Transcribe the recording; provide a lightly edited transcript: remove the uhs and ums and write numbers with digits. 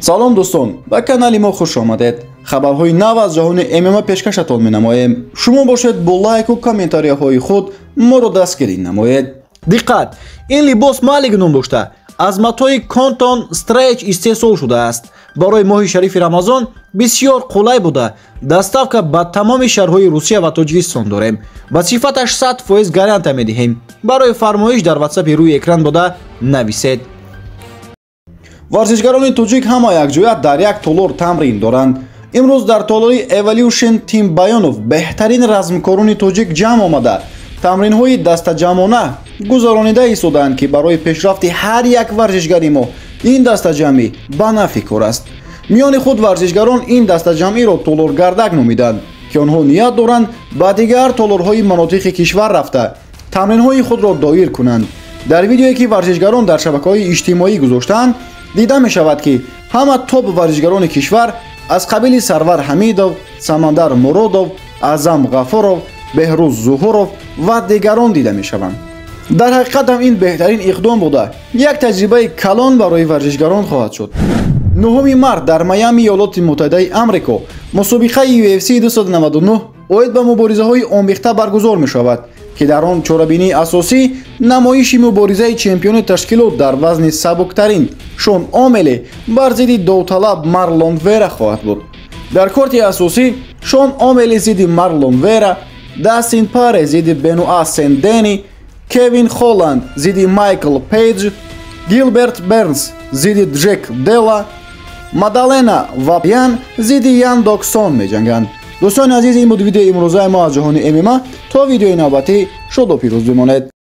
салом дӯстон, ба канали мо хуш омадед. хабарҳои нав аз ҷаҳони ММА пешкашатон менамоем. шумо бошед бо лайку комментарияҳои худ моро дастгирӣ намоед. диққат, ин либос маълик ном дошта аз матои контон стрейч истеҳсол шудааст. барои моҳи шарифи рамазон бисёр қулай буда. доставка ба тамоми шаҳрҳои русия ва тоҷикистон дорем. ба сифаташ 100% гаранта медиҳем. барои фармоиш дар ватсапи рӯи экран буда нависед. варзишгарони тоҷик ҳама якҷоя дар як толор тамрин доранд. имрӯз дар толори Evolution Team Bayonov беҳтарин размкорони тоҷик ҷамъ омада тамринҳои дастаҷамъона гузаронида истоданд, ки барои пешрафти ҳар як варзишгари мо ин дастаҷамъӣ ба нафъи кор аст. миёни худ варзишгарон ин дастаҷамъиро толоргардак номиданд, ки онҳо ният доранд ба дигар толорҳои манотиқи кишвар рафта тамринҳои худро доир кунанд. дар видеое ки варзишгарон дар шабакаҳои иҷтимоӣ гузоштаанд, дида мешавад, ки ҳама топ варзишгарони кишвар аз қабили Сарвар Ҳамидов, Самандар Муродов, Аъзам Ғафуров, Беҳрӯз Зуҳуров ва дигарон дида мешаванд. дар ҳақиқат ҳам ин беҳтарин иқдом буда як таҷрибаи калон барои варзишгарон хоҳад шуд. 9 март дар Майами, Иёлоти Муттаҳидаи Амрико мусобиқаи UFC 299 оид ба муборизаҳои омехта баргузор мешавад, ки дар он чорабинии асосӣ намоиши муборизаи чемпиони ташкилот дар вазни сабуктарин Шон Омели бар зидди довталаб Марлон Вера хоҳад буд. дар корти асосӣ Шон Омели зидди Марлон Вера, Дастин Паре зидди Бенуа Сендени, Кевин Холланд зидди Майкл Пейдж, Гилберт Бернс зидди Джек Дела, Мадалена Вапян зидди Ян Доксон меҷанганд. дӯстони азиз, ин буд видеои имрӯзаи мо аз ҷаҳони ММА. то видеои навбатӣ шуду пирӯз бимонед.